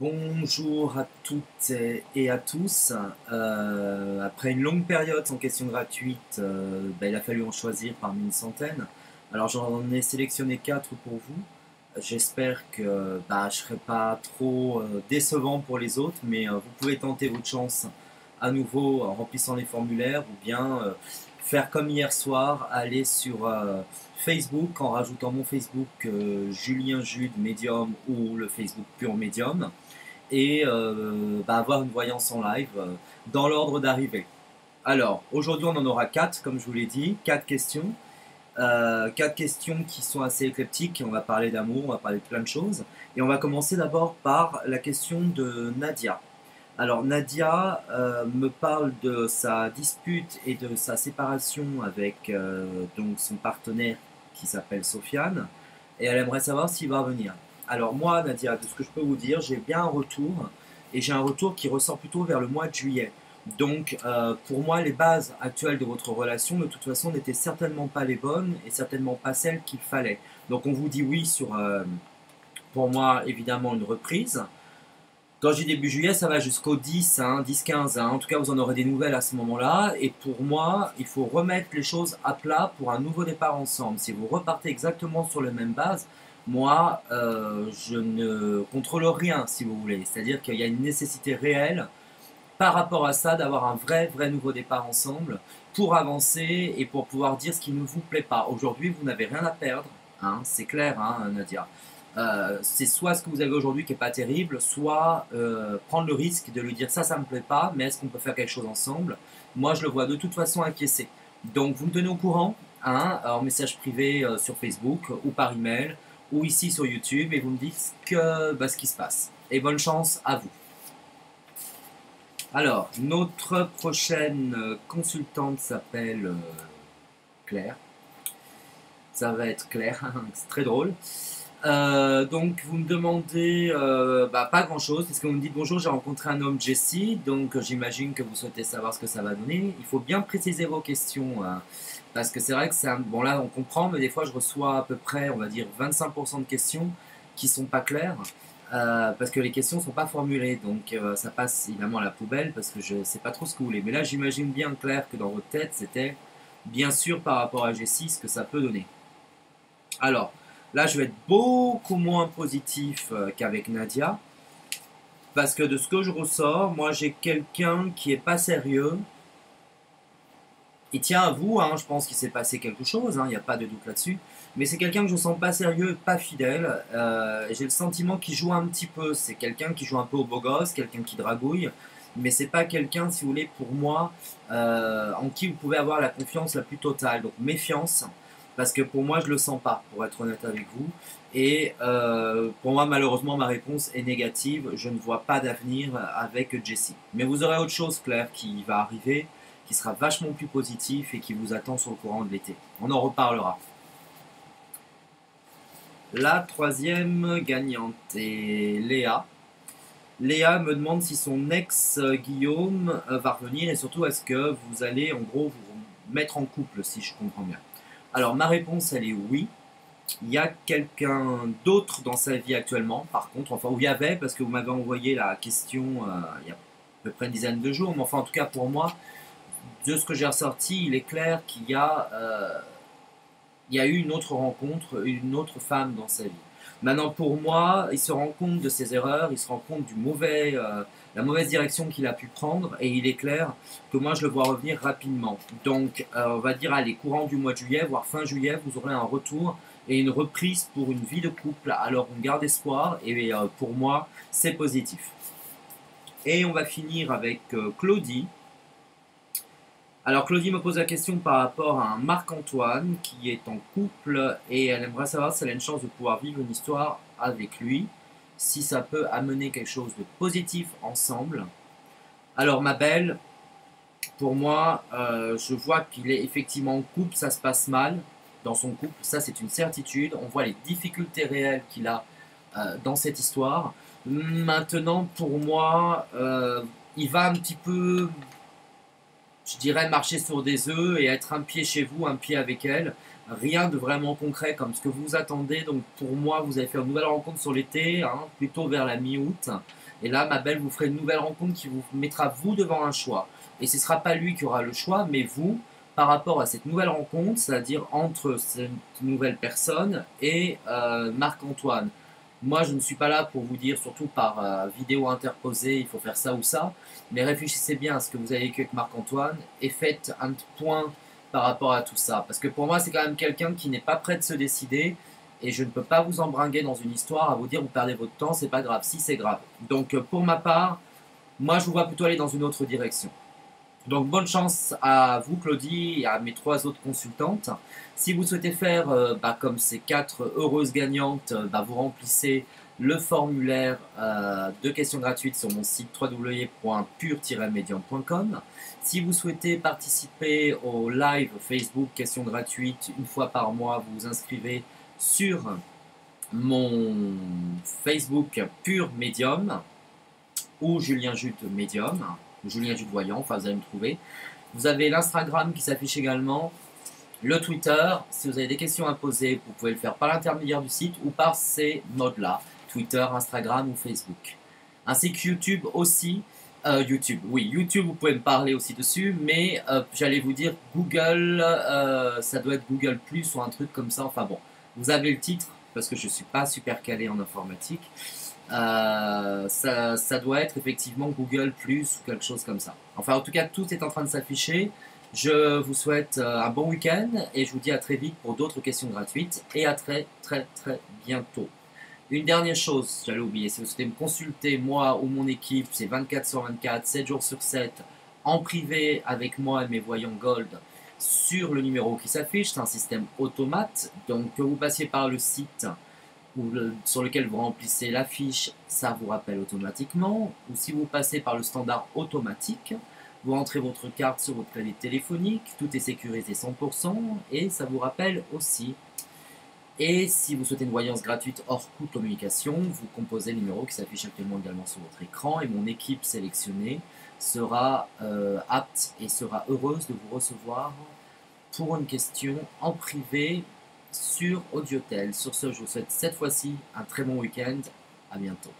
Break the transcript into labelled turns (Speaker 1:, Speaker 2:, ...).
Speaker 1: Bonjour à toutes et à tous. Après une longue période sans question gratuite, il a fallu en choisir parmi une centaine. Alors j'en ai sélectionné quatre pour vous. J'espère que je ne serai pas trop décevant pour les autres, mais vous pouvez tenter votre chance à nouveau en remplissant les formulaires ou bien faire comme hier soir, aller sur Facebook en rajoutant mon Facebook Julien Jude Medium ou le Facebook Pure Medium et avoir une voyance en live dans l'ordre d'arrivée. Alors, aujourd'hui, on en aura quatre, comme je vous l'ai dit, quatre questions. Quatre questions qui sont assez éclectiques. On va parler d'amour, on va parler de plein de choses. Et on va commencer d'abord par la question de Nadia. Alors, Nadia me parle de sa dispute et de sa séparation avec donc son partenaire qui s'appelle Sofiane. Et elle aimerait savoir s'il va revenir. Alors moi, Nadia, de ce que je peux vous dire, j'ai bien un retour, et j'ai un retour qui ressort plutôt vers le mois de juillet. Donc pour moi, les bases actuelles de votre relation, de toute façon, n'étaient certainement pas les bonnes, et certainement pas celles qu'il fallait. Donc on vous dit oui sur, pour moi, évidemment, une reprise. Quand je dis début juillet, ça va jusqu'au 10, 10-15. En tout cas, vous en aurez des nouvelles à ce moment-là. Et pour moi, il faut remettre les choses à plat pour un nouveau départ ensemble. Si vous repartez exactement sur la même base, moi, je ne contrôle rien, si vous voulez. C'est-à-dire qu'il y a une nécessité réelle par rapport à ça d'avoir un vrai nouveau départ ensemble pour avancer et pour pouvoir dire ce qui ne vous plaît pas. Aujourd'hui, vous n'avez rien à perdre, c'est clair, Nadia. C'est soit ce que vous avez aujourd'hui qui n'est pas terrible, soit prendre le risque de lui dire ça me plaît pas, mais est-ce qu'on peut faire quelque chose ensemble? Moi, je le vois de toute façon acquiescer. Donc, vous me tenez au courant, en message privé sur Facebook ou par email ou ici sur YouTube, et vous me dites ce qui se passe. Et bonne chance à vous. Alors, notre prochaine consultante s'appelle Claire. Ça va être Claire, c'est très drôle. Donc vous me demandez pas grand chose, parce que vous me dites bonjour, j'ai rencontré un homme Jesse, donc j'imagine que vous souhaitez savoir ce que ça va donner. Il faut bien préciser vos questions, parce que c'est vrai que c'est bon, là on comprend, mais des fois je reçois à peu près, on va dire 25% de questions qui sont pas claires, parce que les questions sont pas formulées, donc ça passe évidemment à la poubelle, parce que je sais pas trop ce que vous voulez. Mais là j'imagine bien Claire que dans votre tête c'était bien sûr par rapport à Jesse ce que ça peut donner. Alors, là, je vais être beaucoup moins positif qu'avec Nadia. Parce que de ce que je ressors, moi, j'ai quelqu'un qui est pas sérieux. Il tient à vous, je pense qu'il s'est passé quelque chose, il n'y a pas de doute là-dessus. Mais c'est quelqu'un que je sens pas sérieux, pas fidèle. J'ai le sentiment qu'il joue un petit peu. C'est quelqu'un qui joue un peu au beau gosse, quelqu'un qui dragouille. Mais c'est pas quelqu'un, si vous voulez, pour moi, en qui vous pouvez avoir la confiance la plus totale. Donc méfiance. Parce que pour moi, je le sens pas, pour être honnête avec vous. Et pour moi, malheureusement, ma réponse est négative. Je ne vois pas d'avenir avec Jessie. Mais vous aurez autre chose, Claire, qui va arriver, qui sera vachement plus positif et qui vous attend sur le courant de l'été. On en reparlera. La troisième gagnante est Léa. Léa me demande si son ex Guillaume va revenir, et surtout est-ce que vous allez en gros vous mettre en couple, si je comprends bien. Alors ma réponse elle est oui. Il y a quelqu'un d'autre dans sa vie actuellement, par contre, enfin où il y avait, parce que vous m'avez envoyé la question il y a à peu près une dizaine de jours, mais enfin en tout cas pour moi, de ce que j'ai ressorti, il est clair qu'il y a eu une autre rencontre, une autre femme dans sa vie. Maintenant pour moi, il se rend compte de ses erreurs, il se rend compte la mauvaise direction qu'il a pu prendre, et il est clair que moi je le vois revenir rapidement. Donc on va dire allez, courant du mois de juillet, voire fin juillet, vous aurez un retour et une reprise pour une vie de couple. Alors on garde espoir, et pour moi c'est positif. Et on va finir avec Claudie. Alors Claudie me pose la question par rapport à un Marc-Antoine qui est en couple, et elle aimerait savoir si elle a une chance de pouvoir vivre une histoire avec lui, si ça peut amener quelque chose de positif ensemble. Alors ma belle, pour moi, je vois qu'il est effectivement en couple, ça se passe mal dans son couple, ça c'est une certitude. On voit les difficultés réelles qu'il a dans cette histoire. Maintenant, pour moi, il va un petit peu, je dirais, marcher sur des œufs et être un pied chez vous, un pied avec elle. Rien de vraiment concret comme ce que vous attendez. Donc pour moi, vous avez fait une nouvelle rencontre sur l'été, plutôt vers la mi-août. Et là, ma belle vous ferez une nouvelle rencontre qui vous mettra vous devant un choix. Et ce ne sera pas lui qui aura le choix, mais vous, par rapport à cette nouvelle rencontre, c'est-à-dire entre cette nouvelle personne et Marc-Antoine. Moi, je ne suis pas là pour vous dire, surtout par vidéo interposée, il faut faire ça ou ça, mais réfléchissez bien à ce que vous avez vécu avec Marc-Antoine et faites un point par rapport à tout ça. Parce que pour moi, c'est quand même quelqu'un qui n'est pas prêt de se décider et je ne peux pas vous embringuer dans une histoire à vous dire vous perdez votre temps, c'est pas grave. Si, c'est grave. Donc, pour ma part, moi, je vous vois plutôt aller dans une autre direction. Donc bonne chance à vous Claudie et à mes 3 autres consultantes. Si vous souhaitez faire comme ces 4 heureuses gagnantes, vous remplissez le formulaire de questions gratuites sur mon site www.pur-medium.com. Si vous souhaitez participer au live Facebook questions gratuites une fois par mois, vous vous inscrivez sur mon Facebook Pur Medium ou Julien Jute Medium. Julien Jude Voyant, enfin vous allez me trouver. Vous avez l'Instagram qui s'affiche également, le Twitter. Si vous avez des questions à poser, vous pouvez le faire par l'intermédiaire du site ou par ces modes-là, Twitter, Instagram ou Facebook. Ainsi que YouTube aussi. YouTube, oui, YouTube, vous pouvez me parler aussi dessus, mais j'allais vous dire Google, ça doit être Google Plus ou un truc comme ça. Enfin bon, vous avez le titre parce que je ne suis pas super calé en informatique. Ça doit être effectivement Google Plus ou quelque chose comme ça. Enfin, en tout cas, tout est en train de s'afficher. Je vous souhaite un bon week-end et je vous dis à très vite pour d'autres questions gratuites et à très bientôt. Une dernière chose, j'allais oublier, si vous souhaitez me consulter, moi ou mon équipe, c'est 24/24, 7 jours sur 7, en privé avec moi et mes voyants Gold sur le numéro qui s'affiche. C'est un système automate, donc que vous passiez par le site sur lequel vous remplissez la fiche, ça vous rappelle automatiquement. Ou si vous passez par le standard automatique, vous rentrez votre carte sur votre clavier téléphonique, tout est sécurisé 100% et ça vous rappelle aussi. Et si vous souhaitez une voyance gratuite hors coût de communication, vous composez le numéro qui s'affiche actuellement également sur votre écran et mon équipe sélectionnée sera apte et sera heureuse de vous recevoir pour une question en privé sur Audiotel. Sur ce, je vous souhaite cette fois-ci un très bon week-end. À bientôt.